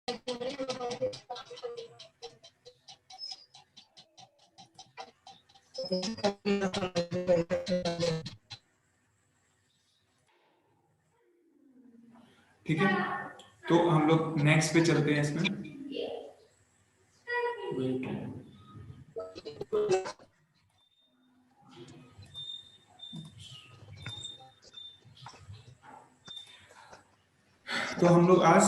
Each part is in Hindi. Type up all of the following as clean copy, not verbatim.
ठीक है, तो हम लोग नेक्स्ट पे चलते हैं इसमें। तो हम लोग आज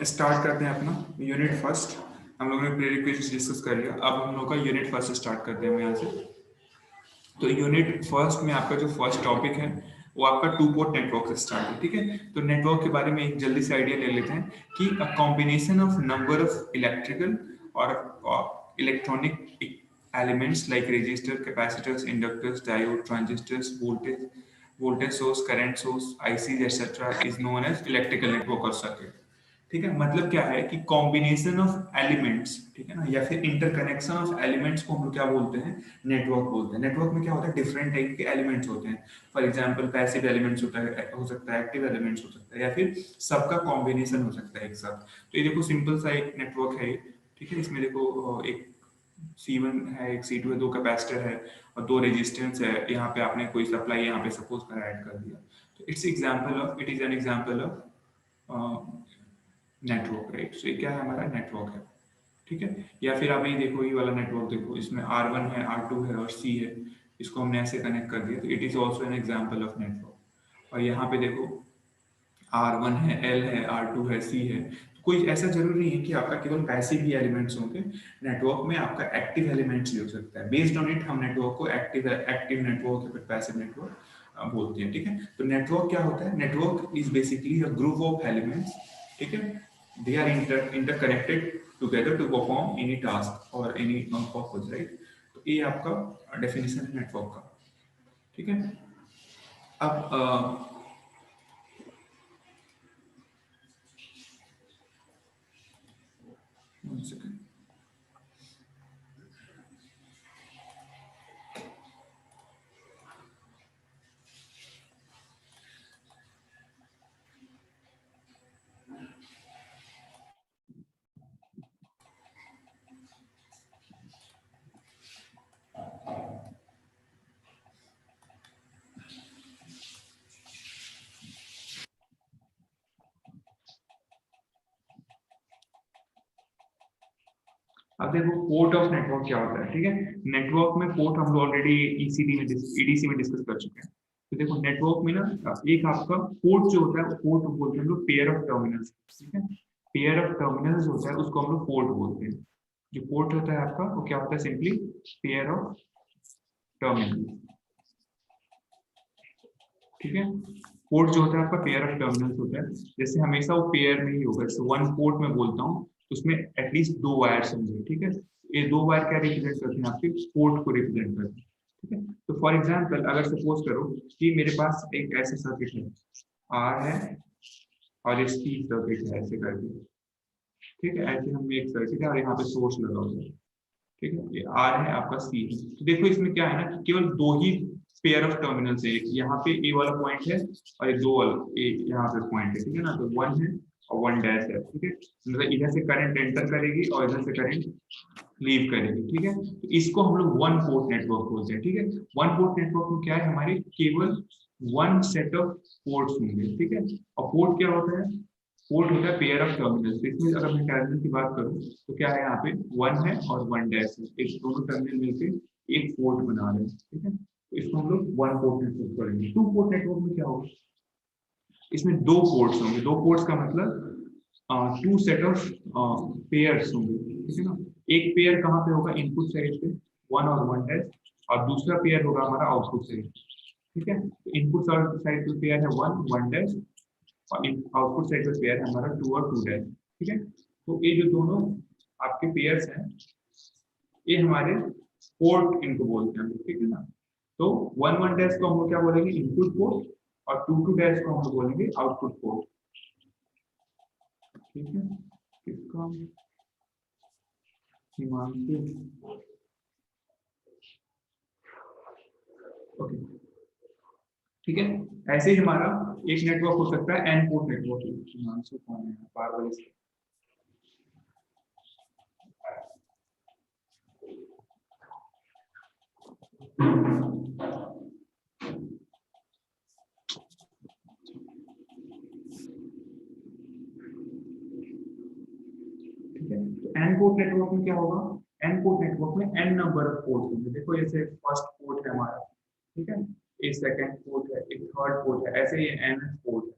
स्टार्ट करते हैं अपना यूनिट फर्स्ट। हम लोगों ने प्रीरिक्विजिट्स डिस्कस कर लिया, अब हम लोग का यूनिट फर्स्ट स्टार्ट करते हैं यहाँ से। तो यूनिट फर्स्ट में आपका जो फर्स्ट टॉपिक है वो आपका टू पोर्ट नेटवर्क से स्टार्ट है। ठीक है, तो नेटवर्क के बारे में एक जल्दी से आइडिया ले लेते हैं कि a combination of number of electrical और electronic elements like resistor, capacitors, inductors, diode, transistors, voltage source, current source, ICs etcetera is known as electrical network और सर्किट। ठीक है, मतलब क्या है कि कॉम्बिनेशन ऑफ एलिमेंट्स, ठीक है ना, या फिर इंटरकनेक्शन ऑफ एलिमेंट्स को हम लोग क्या बोलते हैं, नेटवर्क बोलते हैं। नेटवर्क में क्या होता है, डिफरेंट टाइप के एलिमेंट्स होते हैं। फॉर एग्जांपल पैसिव एलिमेंट्स होता है, हो सकता है एक्टिव एलिमेंट्स हो सकता है, या फिर सबका कॉम्बिनेशन हो सकता है एक साथ। तो ये देखो सिंपल सा एक नेटवर्क है, ठीक है। इसमें देखो एक C1 है, एक C2 है, दो कैपेसिटर है और दो रेजिस्टेंस है। यहाँ पे आपने कोई सप्लाई यहाँ पे सपोज कर ऐड कर दिया, तो it's example of, it is an example of network, right. So ये क्या है, हमारा नेटवर्क है। ठीक है, या फिर आप ये देखो, ये वाला नेटवर्क देखो, इसमें R1 है, R2 है और C है। इसको हमने ऐसे कनेक्ट कर दिया, तो it is also an example of network. और यहाँ पे देखो R1 है, L है, R2 है, C है। तो कोई ऐसा जरूरी नहीं है कि आपका केवल पैसिव ही एलिमेंट्स होंगे। नेटवर्क में आपका एक्टिव एलिमेंट्स भी हो सकता है। बेस्ड ऑन इट हम नेटवर्क को एक्टिव नेटवर्क या फिर पैसिव नेटवर्क बोलते हैं। ठीक है, तो नेटवर्क क्या होता है, network is basically a group of elements. ठीक है, they are interconnected together to perform any task or any purpose, right। तो ये आपका डेफिनेशन है नेटवर्क का। ठीक है, अब one second। अब देखो पोर्ट ऑफ नेटवर्क क्या होता है। ठीक है, नेटवर्क में पोर्ट हम लोग ऑलरेडी ईसीडी में ईडीसी में डिस्कस कर चुके हैं। तो देखो नेटवर्क में ना एक आपका पोर्ट जो होता है, पोर्ट बोलते हैं हम लोग पेयर ऑफ टर्मिनल्स। ठीक है, पेयर ऑफ टर्मिनल्स होता है, उसको हम लोग पोर्ट बोलते हैं। जो पोर्ट होता है आपका, वो क्या होता है, सिंपली पेयर ऑफ टर्मिनल। ठीक है, पोर्ट जो होता है आपका पेयर ऑफ टर्मिनल्स होता है। जैसे हमेशा वो पेयर में ही होगा, जैसे वन पोर्ट में बोलता हूँ तो उसमें एटलीस्ट दो वायर्स होंगे। ठीक है, ये दो वायर क्या रिप्रेजेंट करते हैं, आपके पोर्ट को रिप्रेजेंट करते हैं। ठीक है, तो फॉर एग्जांपल अगर सपोज करो कि मेरे पास एक ऐसा सर्किट है, आर है और इस टी सर्किट है ऐसे करके। ठीक है, ऐसे हम एक सर्किट है और यहाँ पे सोर्स लगा हुआ है। ठीक है, ये आर है, आपका सी है। तो देखो इसमें क्या है ना कि केवल दो ही पेयर ऑफ टर्मिनल्स है, एक यहाँ पे ए वाला पॉइंट है और ये दो वाला ए यहाँ पे पॉइंट है। ठीक है ना, तो वन है और वन डैश है। ठीक है, मतलब इधर से करंट एंटर करेगी और इधर से करंट लीव करेगी। ठीक है, तो इसको हम लोग वन पोर्ट नेटवर्क बोलते हैं। ठीक है, वन पोर्ट नेटवर्क में क्या है, हमारे केवल वन सेट ऑफ पोर्ट्स होंगे। ठीक है, और पोर्ट क्या होता है, पोर्ट होता है पेयर ऑफ टर्मिनल्स। इसमें अगर मैं टर्मिनल की बात करूं तो क्या है, यहाँ पे वन है और वन डैश है, एक दोनों टर्मिनल मिलकर एक पोर्ट बना रहे हैं। ठीक है, तो इसको हम लोग वन पोर्ट नेटवर्क करेंगे। टू पोर्ट नेटवर्क में क्या होगा, इसमें दो पोर्ट्स होंगे। दो पोर्ट्स का मतलब टू सेट ऑफ पेयर्स होंगे। ठीक है ना, एक पेयर कहाँ पे होगा, इनपुट साइड पे वन और वन डैश, और दूसरा पेयर होगा हमारा आउटपुट साइड। ठीक है, तो इनपुट साइड पे पेयर है वन वन डैश और आउटपुट साइड पे पेयर है हमारा टू और टू डैश। ठीक है, तो ये जो दोनों आपके पेयर्स हैं, ये हमारे पोर्ट इनको बोलते हैं। ठीक है ना, तो वन वन डैश को हम लोग क्या बोलेंगे, इनपुट पोर्ट, और टू टू डैश को हम लोग बोलेंगे आउटपुट पोर्ट। ठीक है, किसका, हिमांशु, ओके। ठीक है, ऐसे ही हमारा एक नेटवर्क हो सकता है एन पोर्ट नेटवर्क। हिमांशु कौन है, पार्वल, ठीक है। तो एन पोर्ट नेटवर्क में क्या होगा, एन पोर्ट नेटवर्क में एन नंबर ऑफ पोर्ट होंगे। देखो जैसे फर्स्ट पोर्ट है हमारा, ठीक है, एक सेकेंड पोर्ट है, एक थर्ड पोर्ट है, ऐसे ही एन पोर्ट है,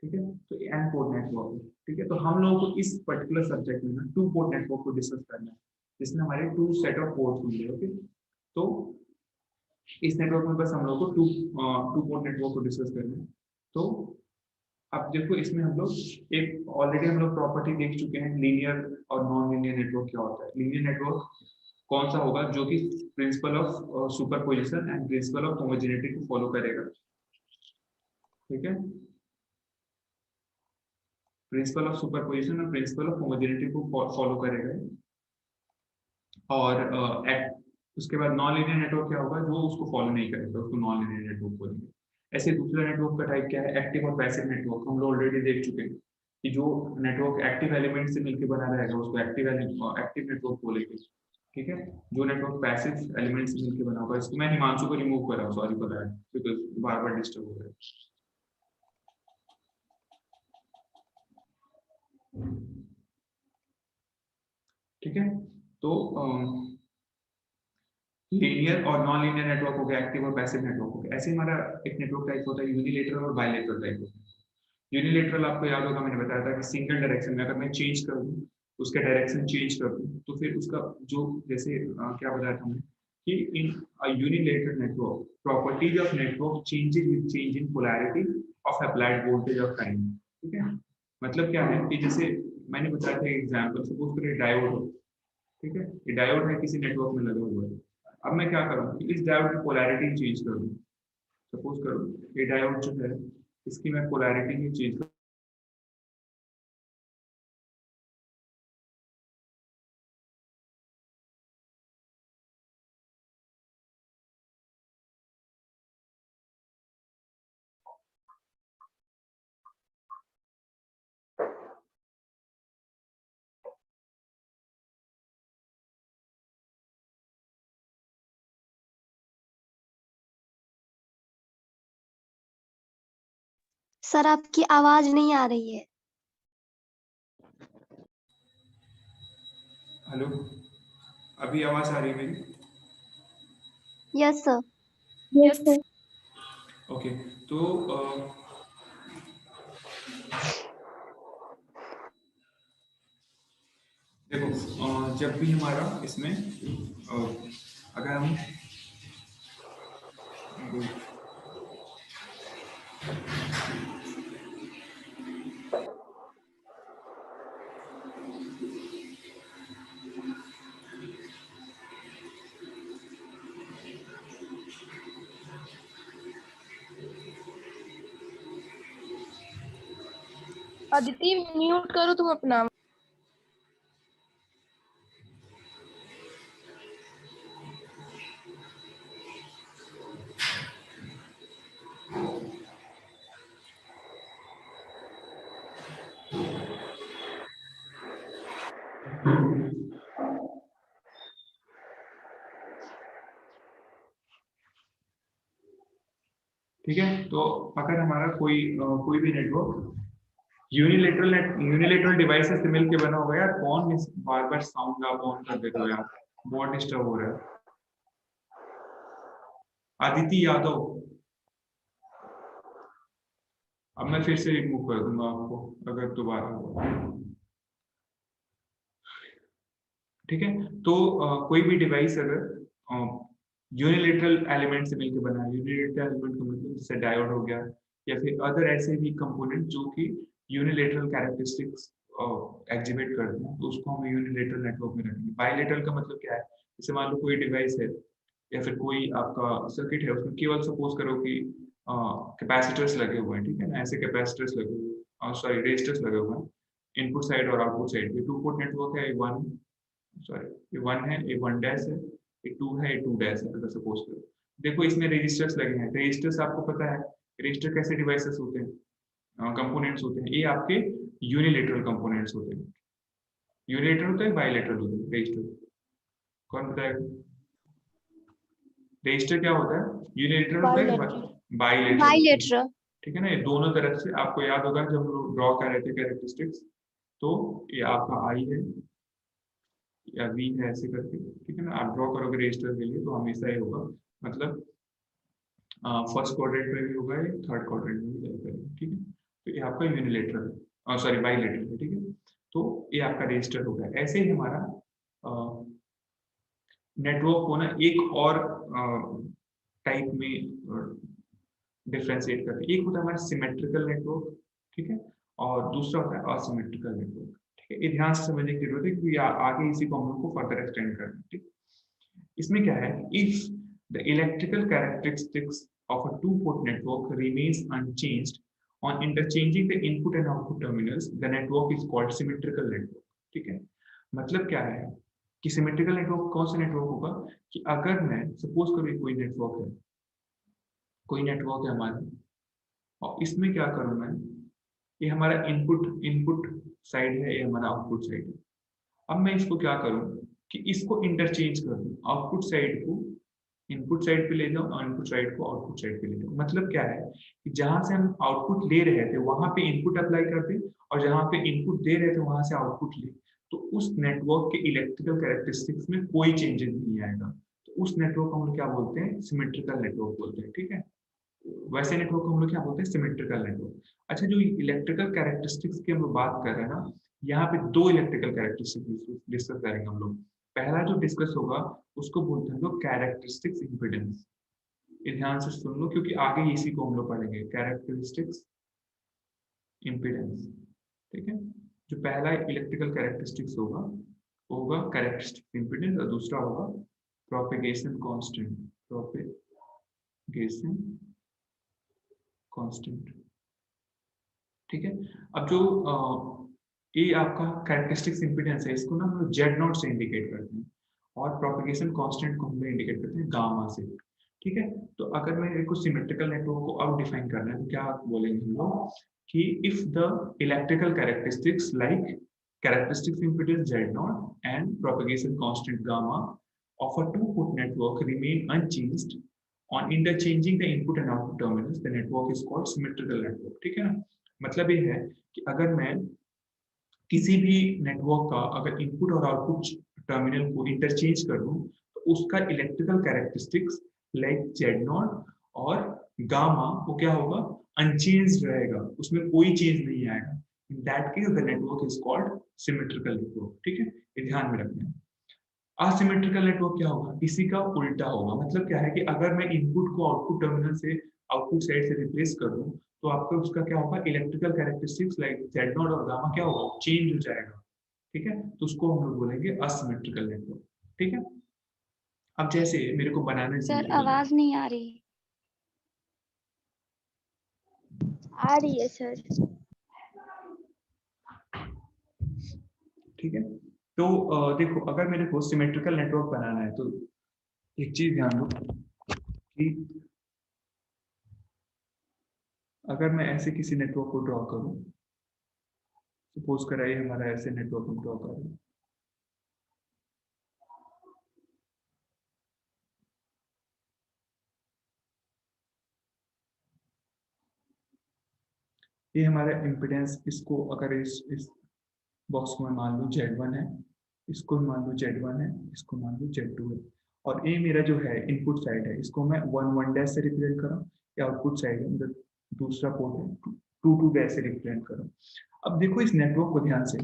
ठीक है। तो एन पोर्ट नेटवर्क है, ठीक है। तो हम लोगों को इस पर्टिकुलर सब्जेक्ट में टू पोर्ट नेटवर्क को डिस्कस करना है, जिसमें हमारे टू सेट ऑफ पोर्ट्स होंगे। ओके, तो इस नेटवर्क में बस हम लोग को टू पोर्ट नेटवर्क को डिस्कस करना है। तो अब देखो इसमें हम लोग एक ऑलरेडी हम लोग प्रॉपर्टी देख चुके हैं, लीनियर और नॉन लीनियर नेटवर्क क्या होता है। लीनियर नेटवर्क कौन सा होगा, जो कि principle of superposition and principle of homogeneity को फॉलो करेगा, ठीक है। प्रिंसिपल ऑफ सुपरपोजिशन और प्रिंसिपल ऑफ होमोजेनिटी को फॉलो करेगा। और उसके बाद नॉन लीनियर नेटवर्क क्या होगा, जो उसको फॉलो नहीं करेगा, उसको नॉन लीनियर नेटवर्क बोलेंगे। ऐसे दूसरा नेटवर्क का टाइप क्या है, एक्टिव और पैसिव नेटवर्क। हम लोग ऑलरेडी देख चुके हैं कि जो नेटवर्क एक्टिव एलिमेंट से मिलकर बना रहेगा उसको एक्टिव नेटवर्क बोलेंगे, ठीक है। जो नेटवर्क पैसिव एलिमेंट से मिलकर बना होगा, इसको मैं हिमांशु को रिमूव कर रहा हूँ, sorry for that, because bar bar disturb हो रहा है। ठीक है, तो लीनियर और नॉन लीनियर नेटवर्क हो गया, एक्टिव और पैसिव नेटवर्क हो गया। ऐसे हमारा एक नेटवर्क टाइप होता है यूनिलेटरल और बायलेटरल टाइप होता है। यूनिलेटरल आपको याद होगा, मैंने बताया था कि सिंगल डायरेक्शन में अगर मैं चेंज कर दूं, उसका डायरेक्शन चेंज कर दूं, तो फिर उसका जो जैसे क्या बताया था हमने कि in unilateral network properties of network changes with change in polarity of applied voltage of time, ठीक है। मतलब क्या है कि जैसे मैंने बताया था एग्जांपल, सपोज करिए डायोड हो, ठीक है, ये डायोड है किसी नेटवर्क में लगा हुआ है। अब मैं क्या करूँ कि इस डायोड की पोलैरिटी चेंज कर दूं। सपोज करो ये डायोड जो है इसकी मैं पोलैरिटी ही चेंज कर, सर आपकी आवाज नहीं आ रही है। हेलो, अभी आवाज आ रही है मेरी? Yes sir. Yes sir. Okay, तो देखो जब भी हमारा इसमें अगर हम अदिति म्यूट करो तुम अपना। ठीक है, तो अगर हमारा कोई भी नेटवर्क यूनिलेटरल डिवाइसेस से मिलकर बना होगा, यार कौन बार बार साउंड आप ऑन कर देते हो यार, बहुत डिस्टर्ब हो रहा है। आदिति यादव, अब मैं फिर से रिमूव कर दूंगा आपको अगर दोबारा हो, ठीक है। तो कोई भी डिवाइस अगर यूनिलेटरल एलिमेंट से मिलकर बना है, यूनिलेटरल एलिमेंट का मतलब जैसे डायोड हो गया या फिर अदर ऐसे भी कंपोनेंट जो कि यूनिलेटरल कैरेक्टरिस्टिक्स एग्जिबिट करते हैं, तो उसको हम यूनिलेटरल नेटवर्क में रखेंगे। बायलेटरल का मतलब क्या है, जैसे मान लो कोई डिवाइस है या फिर कोई आपका सर्किट है, उसमें केवल सपोज करो कि कैपेसिटर्स लगे हुए हैं, ठीक है ना, ऐसे कैपेसिटर्स लगे हुए, सॉरी रेजिस्टर्स लगे हुए हैं इनपुट साइड और आउटपुट साइड पे। टू पोर्ट नेटवर्क है, वन सॉरी ये वन है, ये वन डैश है, ये टू है, ये टू डैश है, अगर सपोज करो। देखो इसमें रेजिस्टर्स लगे हैं, रेजिस्टर्स आपको पता है रेजिस्टर कैसे डिवाइसेस होते हैं, कंपोनेंट्स होते हैं, ये आपके यूनिलेटरल कंपोनेंट्स होते हैं। यूनिलेटरल होता है, बायलेटरल होता है रेजिस्टर, कौन बताएगा? रेजिस्टर क्या होता है, यूनिलेटरल होता है, बायलेटरल, बाइलेटरल। ठीक है ना। ये दोनों तरफ से आपको याद होगा जब हम लोग ड्रॉ कर रहे थे कैरेक्टरिस्टिक्स, तो ये आपका आई है, या वी है ऐसे करके, ठीक है ना। आप ड्रॉ करोगे रजिस्टर के लिए तो हमेशा ही होगा, मतलब फर्स्ट क्वाड्रेंट में भी होगा, या थर्ड क्वाड्रेंट में भी जाएगा, ठीक है। तो ये आपका यूनिलेटरल, सॉरी बाईलेटरल है, ठीक है। तो ये आपका रजिस्टर हो गया। ऐसे ही हमारा नेटवर्क को ना एक और टाइप में डिफ्रेंशिएट करते हैं। एक होता है हमारा सिमेट्रिकल नेटवर्क, ठीक है, और दूसरा होता है असिमेट्रिकल नेटवर्क, ठीक है। ये ध्यान से समझने की जरूरत है क्योंकि आगे इसी को हम लोग को फर्दर एक्सटेंड करना है, ठीक। इसमें क्या है, if the electrical characteristics of a two port network remains unchanged on interchanging the input and output terminals, the network is called symmetrical network, ठीक है। मतलब क्या है कि सिमेट्रिकल नेटवर्क कौन सा नेटवर्क होगा कि अगर मैं सपोज करूँ कोई नेटवर्क है, कोई नेटवर्क है हमारा, और इसमें क्या करूँ मैं, ये हमारा इनपुट इनपुट साइड है, ये हमारा आउटपुट साइड है। अब मैं इसको क्या करूं कि इसको इंटरचेंज कर दूं, आउटपुट साइड को इनपुट साइड पे ले जाऊं और इनपुट साइड को आउटपुट साइड पे ले जाऊं। मतलब क्या है कि जहां से हम आउटपुट ले रहे थे वहां पे इनपुट अप्लाई कर दें, और जहां पे इनपुट दे रहे थे वहां से आउटपुट ले, तो उस नेटवर्क के इलेक्ट्रिकल कैरेक्टरिस्टिक्स में कोई चेंजेस नहीं आएगा। तो उस नेटवर्क को हम लोग क्या बोलते हैं, सिमेट्रिकल नेटवर्क बोलते हैं, ठीक है। वैसे नेटवर्क को हम लोग क्या बोलते हैं, सिमेट्रिकल नेटवर्क। अच्छा, जो इलेक्ट्रिकल कैरेक्टरिस्टिक्स की हम लोग बात कर रहे हैं ना, यहाँ पे दो इलेक्ट्रिकल कैरेक्टरिस्टिक्स डिस्कस करेंगे हम लोग। पहला जो डिस्कस होगा उसको बोलते हैं हम लोग कैरेक्टरिस्टिक्स इम्पीडेंस। ये ध्यान से सुन लो क्योंकि आगे इसी को हम लोग पढ़ेंगे, कैरेक्टरिस्टिक्स इम्पीडेंस, ठीक है। जो पहला इलेक्ट्रिकल कैरेक्टरिस्टिक्स होगा वो होगा कैरेक्टरिस्टिक्स इम्पीडेंस, और दूसरा होगा प्रोपेगेशन कांस्टेंट, प्रोपेगेशन कांस्टेंट, ठीक है। अब जो ये आपका कैरेक्टरिस्टिक्स इम्पीडेंस है, इसको ना हम लोग जेड नॉट से इंडिकेट करते हैं, और प्रोपेगेशन कांस्टेंट को हम लोग इंडिकेट करते हैं गामा से, ठीक है। तो अगर मैं कुछ सिमेट्रिकल नेटवर्क को अब डिफाइन करना है तो क्या बोलेंगे हम लोग कि if the electrical characteristics like characteristics impedance Z not and propagation constant gamma of a two-port network remain unchanged on interchanging the input and output terminals, the network is called symmetrical network, ठीक है ना। मतलब ये है कि अगर मैं किसी भी नेटवर्क का अगर इनपुट और आउटपुट टर्मिनल को इंटरचेंज कर दूं तो उसका electrical characteristics like Z not और गामा वो क्या होगा, अनचेंज्ड रहेगा, उसमें कोई चेंज नहीं आएगा। In that case the network is called symmetrical network, ठीक है। ये ध्यान में रखना है। असिमेट्रिकल नेटवर्क क्या होगा, इसी का उल्टा होगा। मतलब क्या है कि अगर मैं इनपुट को आउटपुट टर्मिनल से आउटपुट साइड से रिप्लेस कर दूं तो आपका उसका क्या होगा, electrical characteristics like Z not और गामा क्या होगा, चेंज हो जाएगा, ठीक है। तो उसको हम लोग बोलेंगे असिमेट्रिकल नेटवर्क, ठीक है। अब जैसे मेरे को बनाना सर चाहिए, आवाज नहीं आ रही। आ रही है सर। ठीक है। तो देखो अगर मेरे को सिमेट्रिकल नेटवर्क बनाना है तो एक चीज ध्यान दो कि अगर मैं ऐसे किसी नेटवर्क को ड्रॉ करूं, सपोज कराइए हमारा ऐसे नेटवर्क हम ड्रॉ कर रहे हैं, ये हमारा इम्पिडेंस, इसको अगर इस बॉक्स को मैं मान लूँ Z1 है, इसको मान लूँ Z1 है, इसको मान लूँ Z2 है, और ये मेरा जो है इनपुट साइड है, इसको मैं 1 डैश से रिप्रेजेंट करूँ, या आउटपुट साइड है मतलब दूसरा पोर्ट है 2 डैश से रिप्रेजेंट करूँ। अब देखो इस नेटवर्क को ध्यान से,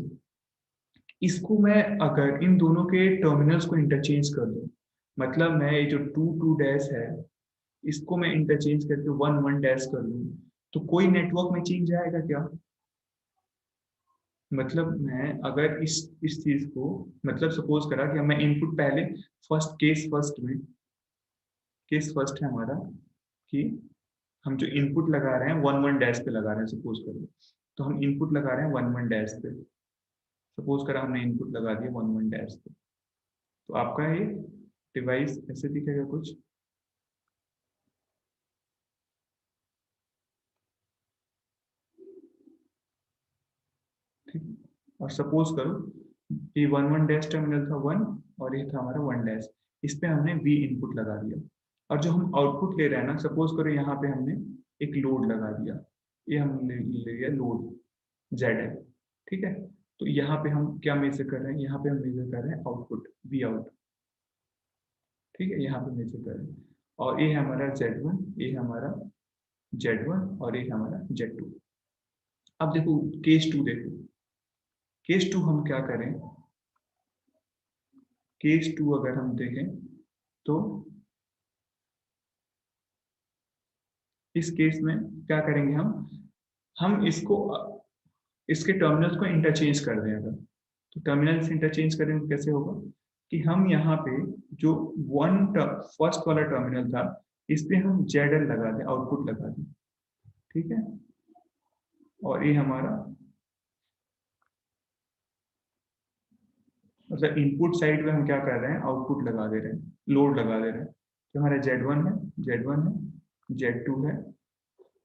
इसको मैं अगर इन दोनों के टर्मिनल्स को इंटरचेंज कर दूं, मतलब मैं ये जो 2 डैश है इसको मैं इंटरचेंज करके 1 डैश कर दूं, तो कोई नेटवर्क में चेंज आएगा क्या। मतलब मैं अगर इस चीज को, मतलब सपोज करा कि मैं इनपुट पहले केस फर्स्ट है हमारा कि हम जो इनपुट लगा रहे हैं 1 डैश पे लगा रहे हैं, सपोज करो तो हम इनपुट लगा रहे हैं 1 डैश पे, सपोज करा हमने इनपुट लगा दिया 1 डैश पे, तो आपका ये डिवाइस ऐसे दिखेगा कुछ, ठीक। और सपोज करो ये 1 डैश टर्मिनल था 1, और ये था हमारा 1 डैश, इस पे हमने V इनपुट लगा दिया, और जो हम आउटपुट ले रहे हैं ना, सपोज करो यहाँ पे हमने एक लोड लगा दिया, ये हमने ले लिया लोड Z है, ठीक है। तो यहाँ पे हम क्या मेजर कर रहे हैं, यहाँ पे हम मेजर कर रहे हैं आउटपुट वी आउट, ठीक है, यहाँ पे मेजर कर रहे हैं। और ये है हमारा Z1, ये है हमारा Z1 और ये है हमारा Z2। अब देखो केस 2, देखो केस 2 हम क्या करें, केस 2 अगर हम देखें तो इस केस में क्या करेंगे, हम इसको इसके टर्मिनल्स को इंटरचेंज कर दें। अगर तो टर्मिनल्स इंटरचेंज करें तो कैसे होगा कि हम यहाँ पे जो फर्स्ट वाला टर्मिनल था इस पे हम ZL लगा दें, आउटपुट लगा दें, ठीक है। और ये हमारा मतलब इनपुट साइड पे हम क्या कर रहे हैं, आउटपुट लगा दे रहे हैं, लोड लगा दे रहे हैं। तो हमारा Z1 है, Z1 है, Z2 है,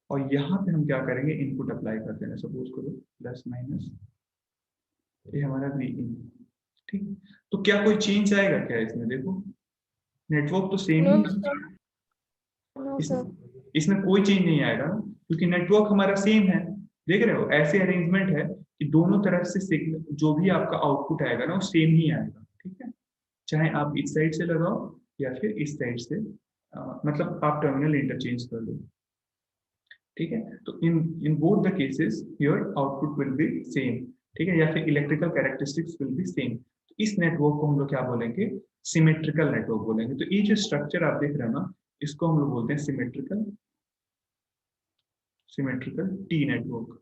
और यहाँ पे हम क्या करेंगे, इनपुट अप्लाई कर देना, सपोज करो प्लस माइनस, ये हमारा Vin, ठीक। तो क्या कोई चेंज आएगा क्या इसमें, देखो नेटवर्क तो सेम नो ही सर, नो सर। इसमें कोई चेंज नहीं आएगा क्योंकि नेटवर्क हमारा सेम है। देख रहे हो, ऐसे अरेंजमेंट है कि दोनों तरफ से सिग्नल जो भी आपका आउटपुट आएगा ना वो सेम ही आएगा, ठीक है। चाहे आप इस साइड से लगाओ या फिर इस साइड से, मतलब आप टर्मिनल इंटरचेंज कर लो, ठीक है। तो in both the cases your output will be same, ठीक है, या फिर electrical characteristics will be same. तो इस नेटवर्क को हम लोग क्या बोलेंगे, सिमेट्रिकल नेटवर्क बोलेंगे। तो ये जो स्ट्रक्चर आप देख रहे हो ना, इसको हम लोग बोलते हैं सिमेट्रिकल टी नेटवर्क,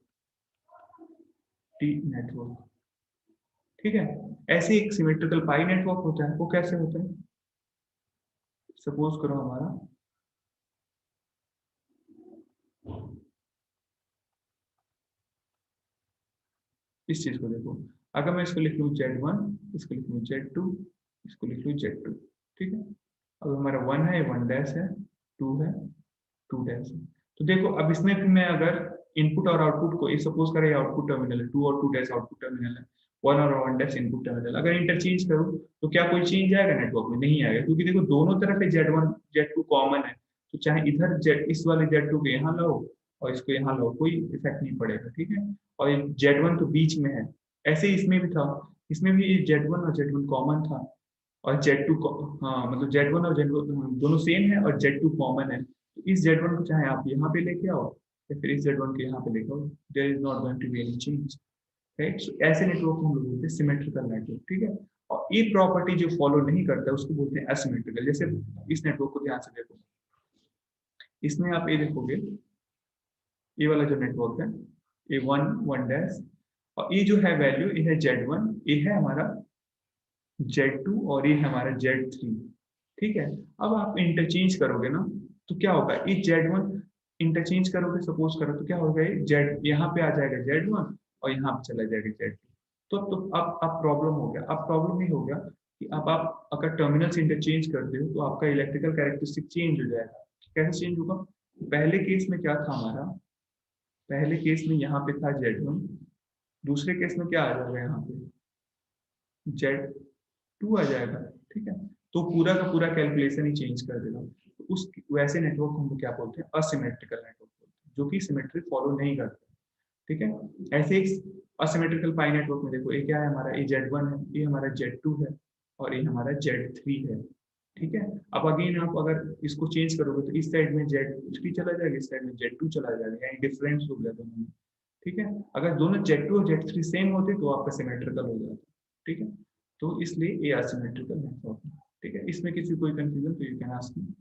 ठीक है। ऐसे एक सिमेट्रिकल पाई नेटवर्क होता है, वो कैसे होता है, सपोज करो हमारा इस चीज को देखो, अगर मैं इसको लिख लूँ Z1, इसको लिख लूँ Z2, इसको लिख लूँ Z2, ठीक है। अब हमारा 1 है, 1 डैश है, 2 है, 2 डैश है। तो देखो अब इसमें भी मैं अगर इनपुट और आउटपुट को, सपोज करें आउटपुट टर्मिनल है, 2 और 2 डैश आउटपुट टर्मिनल है, 1 और 1 डैश इनपुट टर्मिनल, अगर इंटरचेंज करूँ तो क्या कोई चेंज आएगा नेटवर्क में, नहीं आएगा, क्योंकि देखो दोनों तरफ Z1 Z2 कॉमन है। तो चाहे इधर इस वाले Z2 को यहाँ लाओ और इसको यहाँ लाओ, कोई इफेक्ट नहीं पड़ेगा, ठीक है। और Z1 तो बीच में है, ऐसे इसमें भी था, इसमें भी Z1 और Z1 कॉमन था, और Z2 हाँ मतलब Z1 और Z2 दोनों सेम है और Z2 कॉमन है। तो इस Z1 को चाहे आप यहाँ पे लेके आओ या फिर इस Z1 को यहाँ पे लेके आओ, there is not going to be any change, right. So ऐसे नेटवर्क को हम लोग बोलते हैं सिमेट्रिकल नेटवर्क, ठीक है। और ये प्रॉपर्टी जो फॉलो नहीं करता है उसको बोलते हैं असिमेट्रिकल। जैसे इस नेटवर्क को ध्यान से देखो, इसमें आप ये देखोगे, ये वाला जो नेटवर्क है, ये 1 डैश, और ये जो है वैल्यू, ये है Z1, ये है हमारा Z2 और ये हमारा Z3, ठीक है। अब आप इंटरचेंज करोगे ना तो क्या होगा, ये Z1 इंटरचेंज करोगे सपोज करो तो क्या होगा, ये Z यहाँ पे आ जाएगा Z1 और यहाँ पे चला जाएगा Z2। तो अब प्रॉब्लम हो गया, अब प्रॉब्लम ये हो गया कि अब आप अगर टर्मिनल्स इंटरचेंज करते हो तो आपका इलेक्ट्रिकल कैरेक्टरिस्टिक चेंज हो जाएगा। कैसे चेंज होगा, पहले केस में क्या था हमारा, पहले केस में यहाँ पे था Z1, दूसरे केस में क्या आ जाएगा, यहाँ पे Z2 आ जाएगा, ठीक है। तो पूरा का पूरा कैलकुलेशन ही चेंज कर देगा। तो उस वैसे नेटवर्क को हम क्या बोलते हैं, असिमेट्रिकल नेटवर्क बोलते हैं, जो कि सिमेट्री फॉलो नहीं करते, ठीक है। ऐसे एक असिमेट्रिकल पाई नेटवर्क में देखो, ये क्या है हमारा, ये Z1 है, ये हमारा Z2 है और ये हमारा Z3 है, ठीक है। अब अगेन आप अगर इसको चेंज करोगे तो इस साइड में Z3 चला जाएगा, इस साइड में Z2 चला जाएगा, यानी डिफरेंस हो गया दोनों में, ठीक है। अगर दोनों Z2 और Z3 सेम होते तो आपका सिमेट्रिकल हो जाता, ठीक है। तो इसलिए ये असिमेट्रिकल नेटवर्क है, ठीक है। इसमें किसी कोई कंफ्यूजन तो यू कैन आस्क मी।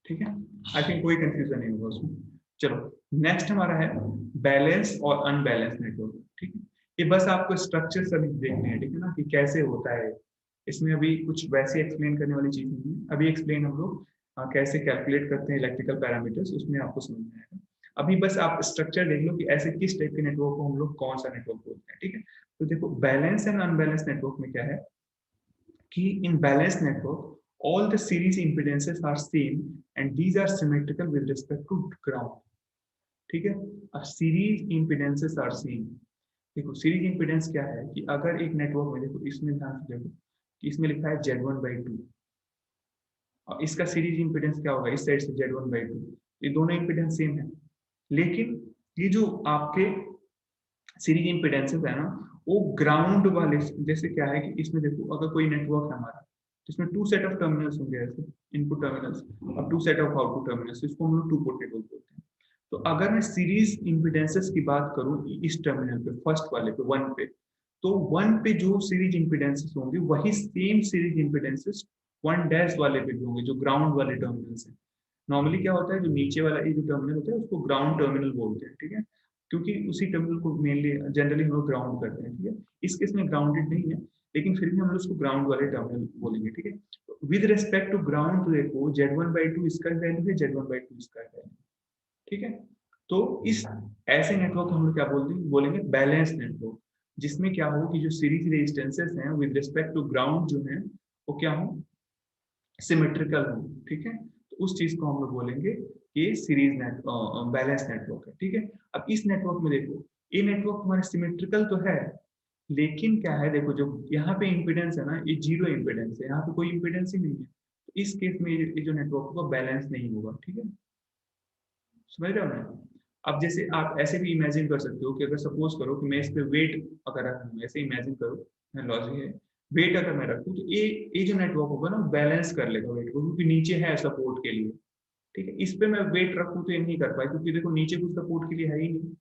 ठीक है, आई थिंक कोई कंफ्यूजन नहीं होगा उसमें। चलो नेक्स्ट हमारा है बैलेंस और अनबैलेंस नेटवर्क, ठीक है। ये बस आपको स्ट्रक्चर सभी देखने हैं, ठीक है ना, कि कैसे होता है। इसमें अभी कुछ वैसे एक्सप्लेन करने वाली चीज नहीं है, अभी एक्सप्लेन हम लोग कैसे कैलकुलेट करते हैं इलेक्ट्रिकल पैरामीटर्स, उसमें आपको समझ में आएगा। अभी बस आप स्ट्रक्चर देख लो कि ऐसे किस टाइप के नेटवर्क को हम लोग कौन सा नेटवर्क बोलते हैं, ठीक है। तो देखो बैलेंस एंड अनबैलेंस नेटवर्क में क्या है कि in balance network all the series impedances are same and these are symmetrical with respect to ground, ठीक है। अब सीरीज इम्पीडेंसेस आर सेम। देखो सीरीज इम्पीडेंस क्या है कि अगर एक नेटवर्क में देखो, इसमें ध्यान से देखो कि इसमें लिखा है Z1/2 और इसका सीरीज इंपेडेंस क्या होगा, इस साइड से Z1/2, ये दोनों इंपेडेंस सेम है। लेकिन ये जो आपके सीरीज इंपेडेंसेस है ना, वो ग्राउंड वाले, जैसे क्या है कि इसमें देखो अगर कोई नेटवर्क है हमारा, तो इसमें 2 सेट ऑफ टर्मिनल्स होंगे, ऐसे इनपुट टर्मिनल्स और 2 सेट ऑफ आउटपुट टर्मिनल्स, इसको हम लोग 2 पोर्ट नेटवर्क बोलते हैं। तो अगर मैं सीरीज इंपेडेंसेस की बात करूं इस टर्मिनल पे, फर्स्ट वाले पे 1 पे, तो 1 पे जो सीरीज इंपेडेंसेस होंगे वही सेम सीरीज इंपेडेंसेस 1 डैश वाले पे भी होंगे, जो ग्राउंड वाले टर्मिनल्स हैं। नॉर्मली क्या होता है, जो नीचे वाला ये जो टर्मिनल होता है उसको ग्राउंड टर्मिनल बोलते हैं, ठीक है, क्योंकि उसी टर्मिनल को मेनली जनरली हम लोग ग्राउंड करते हैं, ठीक है। इस केस में ग्राउंडेड नहीं है, लेकिन फिर भी हम लोग उसको ग्राउंड वाले टर्मिनल बोलेंगे, ठीक है। विद रिस्पेक्ट टू ग्राउंड, तो देखो Z1/2 इसका वैल्यू है, Z1/2 इसका वैल्यू, ठीक है। तो इस ऐसे नेटवर्क हम लोग क्या बोलेंगे बैलेंस नेटवर्क, जिसमें क्या हो कि जो सीरीज रेजिस्टेंसेस हैं विद रिस्पेक्ट टू ग्राउंड जो है वो क्या हो, सिमेट्रिकल हो, ठीक है। तो उस चीज को हम लोग बोलेंगे कि सीरीज बैलेंस नेटवर्क है, ठीक है। अब इस नेटवर्क में देखो, ये नेटवर्क हमारे सिमेट्रिकल तो है, लेकिन क्या है देखो, जो यहाँ पे इम्पीडेंस है ना, ये 0 इम्पीडेंस है, यहाँ पे कोई इम्पीडेंस ही नहीं है। तो इस केस में ये जो नेटवर्क होगा बैलेंस नहीं होगा, ठीक है, समझ रहे हो ना। अब जैसे आप ऐसे भी इमेजिन कर सकते हो कि अगर सपोज करो कि मैं इस पे वेट अगर रखूँ, ऐसे इमेजिन करो, लॉजिक है, वेट अगर मैं रखूँ तो ये जो नेटवर्क होगा ना बैलेंस कर लेगा वेट को, क्योंकि नीचे है सपोर्ट के लिए, ठीक है। इस पे मैं वेट रखूँ तो ये नहीं कर पाए, क्योंकि देखो नीचे कुछ सपोर्ट के लिए है ही नहीं।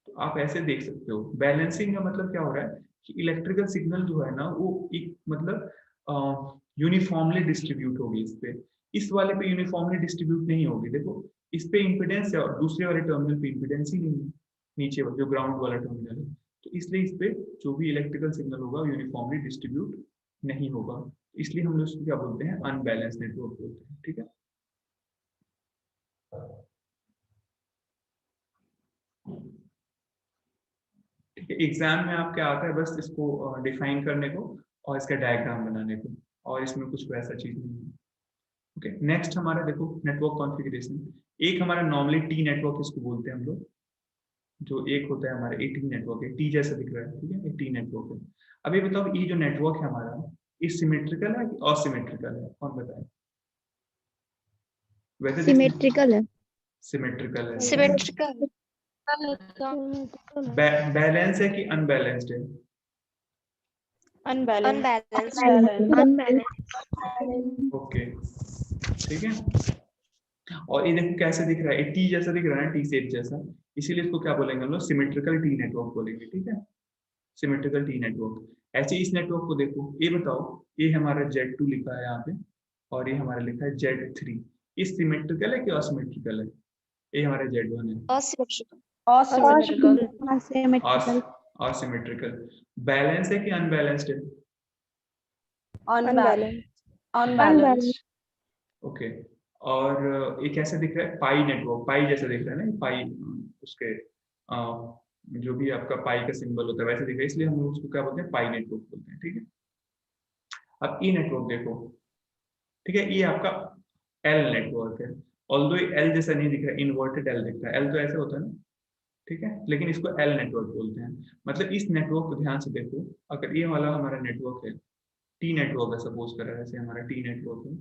तो आप ऐसे देख सकते हो, बैलेंसिंग का मतलब क्या हो रहा है कि इलेक्ट्रिकल सिग्नल जो है ना वो एक मतलब यूनिफॉर्मली डिस्ट्रीब्यूट होगी इस पे, इस वाले पे यूनिफॉर्मली डिस्ट्रीब्यूट नहीं होगी। देखो इस पे इम्पिडेंस है और दूसरे वाले टर्मिनल पे इम्पिडेंस ही नहीं है, नीचे वाला जो ग्राउंड वाला टर्मिनल है, तो इसलिए इस पे जो भी इलेक्ट्रिकल सिग्नल होगा यूनिफॉर्मली डिस्ट्रीब्यूट नहीं होगा, इसलिए हम लोग इसको क्या बोलते हैं, अनबैलेंस नेटवर्क बोलते हैं, ठीक है। ठीक है, एग्जाम में आप क्या आता है बस इसको डिफाइन करने को और इसका डायग्राम बनाने को, और इसमें कुछ वैसा चीज नहीं है। ओके, नेक्स्ट हमारा देखो नेटवर्क कॉन्फ़िगरेशन। एक हमारा नॉर्मली टी नेटवर्क इसको बोलते हैं हम लोग, जो एक होता है हमारा, टी नेटवर्क है, टी जैसा दिख रहा है, ठीक है, ये टी नेटवर्क है। अब ये बताओ, ये जो नेटवर्क है हमारा, ये सिमेट्रिकल है कि असिमेट्रिकल है, कौन बताए। वैसे सिमेट्रिकल है। सिमेट्रिकल है, सिमेट्रिकल। बैलेंस है कि अनबैलेंस्ड है। अनबैलेंस्ड। ओके, ठीक है। और ये देखो कैसे दिख रहा है, टी जैसा दिख रहा है ना, टी शेप जैसा, इसीलिए इसको क्या बोलेंगे हम लोग, सिमेट्रिकल टी नेटवर्क बोलेंगे, ठीक है, सिमेट्रिकल टी नेटवर्क। ऐसे इस नेटवर्क को देखो, ये बताओ, ये हमारा Z2 लिखा है यहाँ पे और ये हमारा लिखा है Z3, ये सिमेट्रिकल है कि असिमेट्रिकल है, ये हमारा Z1 है, असिमेट्रिकल। बैलेंस है कि अनबैलेंस्ड है, ओके। और ये कैसे दिख रहा है, पाई नेटवर्क, पाई जैसा दिख रहा है ना, पाई उसके जो भी आपका पाई का सिंबल होता है वैसे दिख रहा है, इसलिए हम उसको क्या बोलते हैं, पाई नेटवर्क बोलते हैं, ठीक है। अब ई नेटवर्क देखो, ठीक है, ये आपका एल नेटवर्क है, ऑल्दो एल जैसा नहीं दिख रहा है, इन्वर्टेड एल दिख रहा है, एल तो ऐसे होता है ना, ठीक है, लेकिन इसको एल नेटवर्क बोलते हैं। मतलब इस नेटवर्क को ध्यान से देखो, अगर ये वाला हमारा नेटवर्क है, टी नेटवर्क है, सपोज करें ऐसे हमारा टी नेटवर्क है,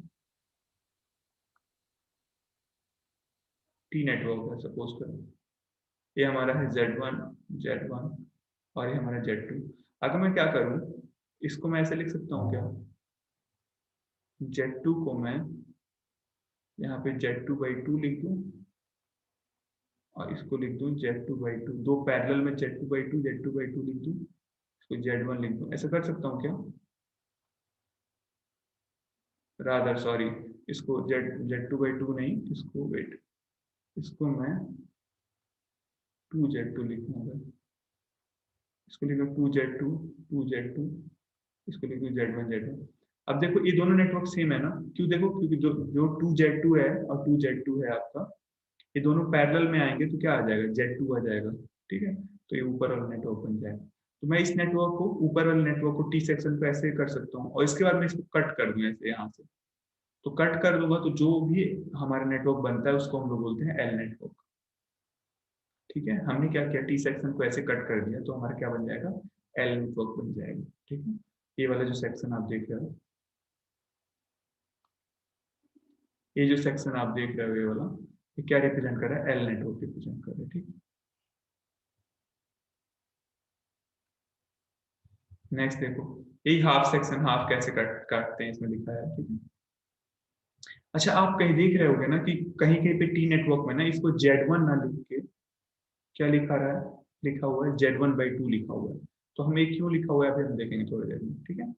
टी नेटवर्क है सपोज करें, ये हमारा है Z1 और ये हमारा Z2। अगर मैं क्या करूं, इसको मैं ऐसे लिख सकता हूँ क्या, Z2 को मैं यहाँ पे Z2/2 लिख दूं और इसको लिख दूं Z2/2, दो पैरेलल में Z2/2 लिख दूं, इसको Z1 लिख दूं, ऐसा कर सकता हूँ क्या, रादर सॉरी, इसको Z2/2 नहीं, इसको वेट, इसको मैं 2Z2 लिखूंगा, इसको लिखूँ 2Z2, इसको लिखूँ Z1। अब देखो ये दोनों नेटवर्क सेम है ना, क्यों देखो, क्योंकि जो 2Z2 है और 2Z2 है आपका, ये दोनों पैरेलल में आएंगे तो क्या आ जाएगा, Z2 आ जाएगा, ठीक है। तो ये ऊपर वाला नेटवर्क बन जाएगा। तो मैं इस नेटवर्क को, ऊपर वाले नेटवर्क को टी सेक्शन पे ऐसे कर सकता हूँ और इसके बाद मैं इसको कट कर दूँ ऐसे यहाँ से, तो कट कर दूंगा तो जो भी हमारा नेटवर्क बनता है उसको हम लोग बोलते हैं एल नेटवर्क, ठीक है। हमने क्या किया, टी सेक्शन को ऐसे कट कर दिया तो हमारा क्या बन जाएगा, एल नेटवर्क बन जाएगा, ठीक है। ये वाला जो सेक्शन आप देख रहे हो, ये जो सेक्शन आप देख रहे हो ये वाला, ये क्या रिप्रेजेंट कर रहा है? एल नेटवर्क रिप्रेजेंट कर रहा है, ठीक। नेक्स्ट देखो, यही हाफ सेक्शन, हाफ कैसे काटते हैं इसमें लिखा है, ठीक है। अच्छा, आप कहीं देख रहे होगे ना कि कहीं कहीं पे टी नेटवर्क में ना इसको Z1 ना लिख के क्या लिखा रहा है, लिखा हुआ है Z1/2 लिखा हुआ है। तो हमें क्यों लिखा हुआ है अभी हम देखेंगे थोड़ी देर में, ठीक है।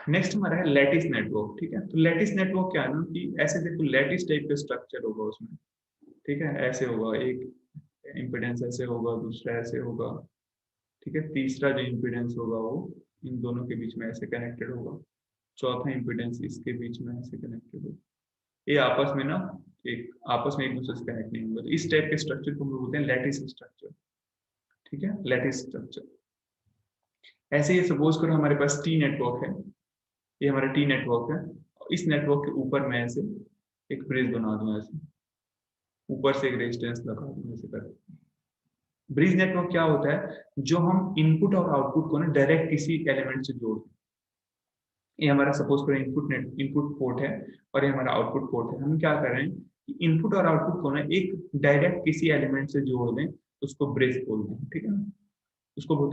नेक्स्ट हमारा है लैटिस नेटवर्क, ठीक है। तो लैटिस नेटवर्क क्या है ना कि ऐसे देखो लैटिस टाइप का स्ट्रक्चर होगा उसमें, ठीक है। ऐसे होगा, एक इम्पिडेंस ऐसे होगा, दूसरा ऐसे होगा, ठीक है। तीसरा जो इम्पिडेंस होगा वो इन दोनों के बीच में ऐसे कनेक्टेड होगा, चौथा इम्पिडेंस इसके बीच में ऐसे कनेक्टेड होगा। ये आपस में ना आपस में एक दूसरे से कनेक्ट नहीं होगा। तो इस टाइप के स्ट्रक्चर को हम लोग बोलते हैं लैटिस स्ट्रक्चर, ठीक है, लैटिस स्ट्रक्चर। ऐसे ही सपोज करो हमारे पास टी नेटवर्क है, ये हमारा टी नेटवर्क है, इस नेटवर्क के ऊपर मैं ऐसे एक ब्रिज बना दूं, ऐसे ऊपर से एक रेजिस्टेंस लगा दूं ऐसे कर। ब्रिज नेटवर्क क्या होता है? जो हम इनपुट और आउटपुट को ना डायरेक्ट किसी एलिमेंट से जोड़ दें। ये हमारा सपोज करो इनपुट पोर्ट है और ये हमारा आउटपुट पोर्ट है। हम क्या कर रहे हैं कि इनपुट और आउटपुट को ना एक डायरेक्ट किसी एलिमेंट से जोड़ दें, उसको ब्रिज बोलते हैं, ठीक है ना। उसको बोलते हैं